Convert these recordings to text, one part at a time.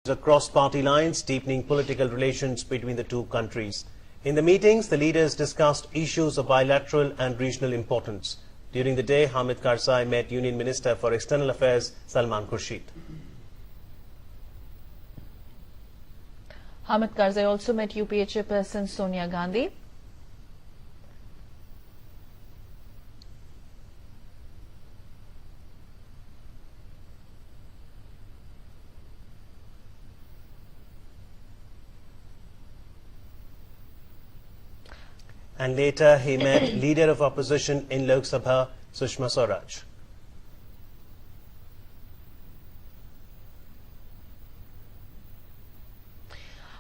across party lines, deepening political relations between the two countries. In the meetings, the leaders discussed issues of bilateral and regional importance. During the day, Hamid Karzai met Union Minister for External Affairs Salman Khurshid. Hamid Karzai also met UPA chairperson Sonia Gandhi. And later, he met leader of opposition in Lok Sabha, Sushma Swaraj.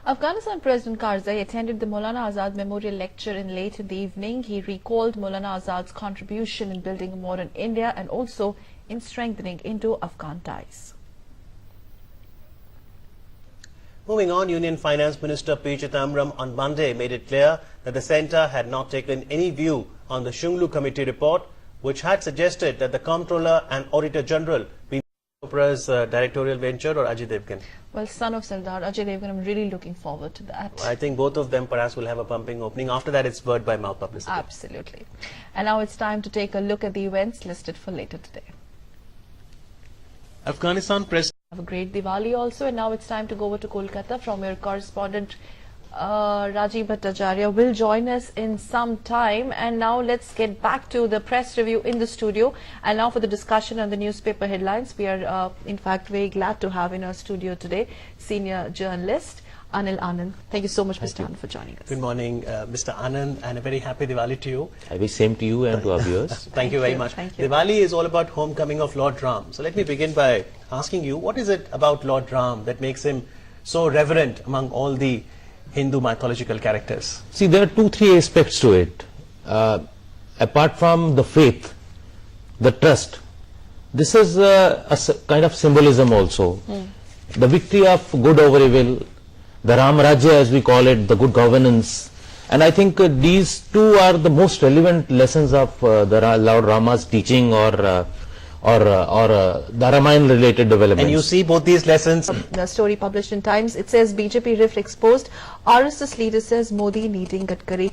Afghanistan President Karzai attended the Maulana Azad Memorial Lecture in late in the evening. He recalled Maulana Azad's contribution in building a modern India and also in strengthening Indo-Afghan ties. Moving on, Union Finance Minister P. Chidambaram on Monday made it clear that the centre had not taken any view on the Shunglu Committee report, which had suggested that the Comptroller and Auditor General be Chopra's directorial venture or Ajay Devgan. Well, son of Sardar, Ajay Devgan, I'm really looking forward to that. I think both of them perhaps will have a pumping opening. After that, it's word by mouth publicity. Absolutely. And now it's time to take a look at the events listed for later today. Afghanistan President. Have a great Diwali also, and now it's time to go over to Kolkata from your correspondent Rajiv Bhattacharya will join us in some time. And now let's get back to the press review in the studio. And now for the discussion on the newspaper headlines, we are in fact very glad to have in our studio today senior journalist Anil Anand. Thank you so much, Mr. Anand, for joining us. Good morning, Mr. Anand, and a very happy Diwali to you. I wish same to you and to our viewers. Thank you very much. Thank you. Diwali is all about homecoming of Lord Ram. So let me begin by asking you, what is it about Lord Ram that makes him so reverent among all the Hindu mythological characters? See, there are 2-3 aspects to it. Apart from the faith, the trust, this is a kind of symbolism also. The victory of good over evil, the Ram Rajya as we call it, the good governance. And I think these two are the most relevant lessons of the Lord Rama's teaching or the Ramayana related developments. And you see both these lessons. The story published in Times, it says BJP rift exposed. RSS leader says Modi needing Gadkari.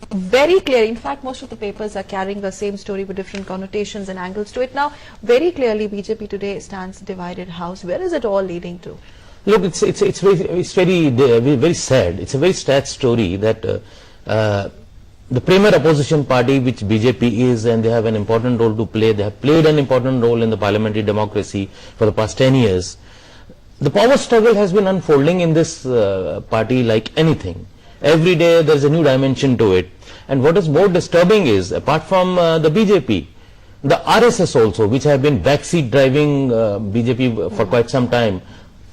Very clear. In fact, most of the papers are carrying the same story with different connotations and angles to it. Now, very clearly, BJP today stands divided house. Where is it all leading to? Look, it's very sad. It's a very sad story that the premier opposition party, which BJP is, and they have an important role to play. They have played an important role in the parliamentary democracy for the past 10 years. The power struggle has been unfolding in this party like anything. Every day there is a new dimension to it. And what is more disturbing is, apart from the BJP, the RSS also, which have been backseat driving BJP for quite some time.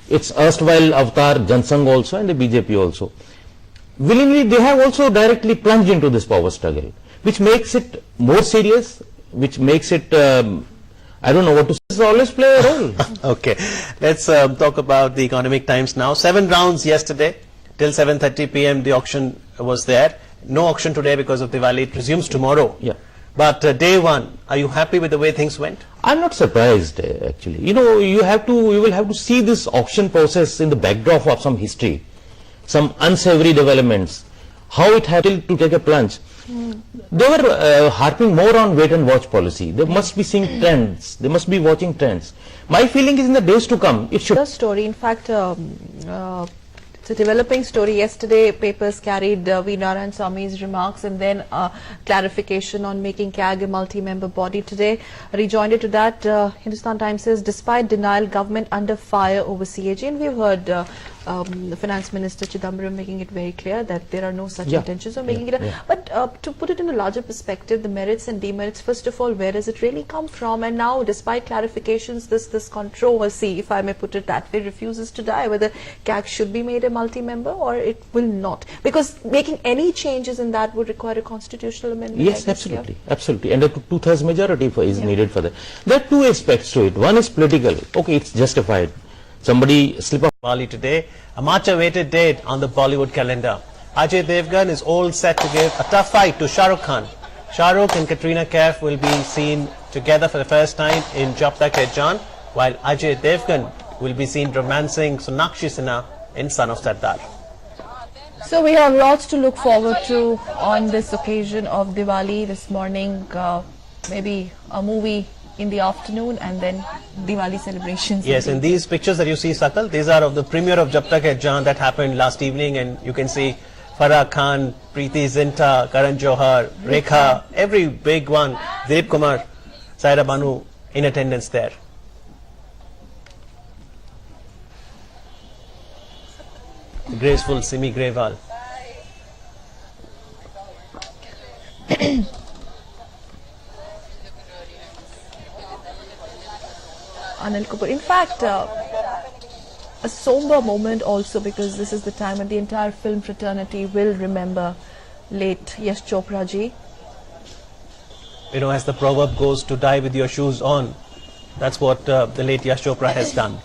It's erstwhile Avatar, Jansangh also, and the BJP also. Willingly, they have also directly plunged into this power struggle, which makes it more serious, which makes it, I don't know what to say, always play a role. Okay, let's talk about the Economic Times now. 7 rounds yesterday, till 7:30 p.m. the auction was there. No auction today because of Diwali, it resumes tomorrow. Yeah. But day one, are you happy with the way things went? I'm not surprised, actually. You know, you will have to see this auction process in the backdrop of some history, some unsavory developments, how it had to take a plunge. They were harping more on wait and watch policy. They must be seeing trends. They must be watching trends. My feeling is in the days to come, it should. The story, in fact, it's a developing story. Yesterday, papers carried V. Narayan Swamy's remarks and then clarification on making CAG a multi-member body today. Rejoinder to that, Hindustan Times says, despite denial, government under fire over CAG. And we've heard the Finance Minister Chidambaram making it very clear that there are no such intentions of making it. But to put it in a larger perspective, the merits and demerits, first of all, where does it really come from? And now, despite clarifications, this controversy, if I may put it that way, refuses to die, whether CAG should be made a multi-member or it will not. Because making any changes in that would require a constitutional amendment. Yes, absolutely. Absolutely. And a 2/3 majority is needed for that. There are two aspects to it. One is political. Okay, it's justified. Somebody slip up. Diwali today, a much awaited date on the Bollywood calendar. Ajay Devgan is all set to give a tough fight to Shah Rukh Khan. Shah Rukh and Katrina Kaif will be seen together for the first time in Jab Tak Hai Jaan, while Ajay Devgan will be seen romancing Sonakshi Sinha in Son of Sardar. So we have lots to look forward to on this occasion of Diwali. This morning, maybe a movie in the afternoon and then Diwali celebrations. Yes, and these pictures that you see, Sakal, these are of the premiere of Jab Tak Hai Jaan that happened last evening, and you can see Farah Khan, Preeti Zinta, Karan Johar, Rekha, every big one, Dilip Kumar, Saira Banu in attendance there. The graceful Simi Grewal. Anil Kapoor. In fact, a somber moment also, because this is the time when the entire film fraternity will remember late Yash Chopra ji. You know, as the proverb goes, to die with your shoes on. That's what the late Yash Chopra has done.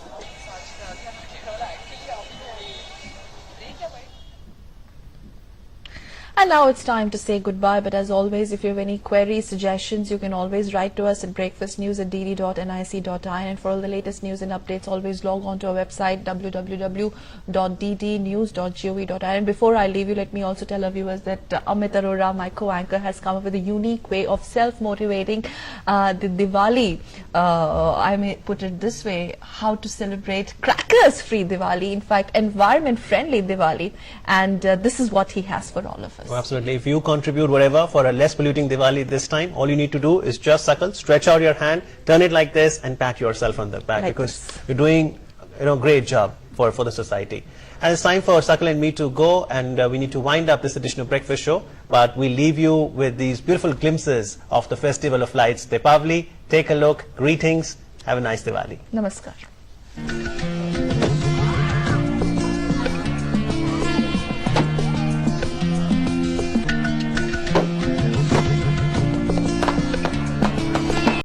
And now it's time to say goodbye, but as always, if you have any queries, suggestions, you can always write to us at breakfastnews@dd.nic.in, and for all the latest news and updates, always log on to our website www.ddnews.gov.in. And before I leave you, let me also tell our viewers that Amit Arora, my co-anchor, has come up with a unique way of self-motivating the Diwali, I may put it this way, how to celebrate crackers-free Diwali, in fact environment-friendly Diwali, and this is what he has for all of us. Oh, absolutely. If you contribute whatever for a less polluting Diwali this time, all you need to do is just Sakal, stretch out your hand, turn it like this, and pat yourself on the back, Like because this. you're doing, great job for the society. And it's time for Sakal and me to go, and we need to wind up this edition of Breakfast Show. But we leave you with these beautiful glimpses of the festival of lights, Deepavali. Take a look. Greetings. Have a nice Diwali. Namaskar.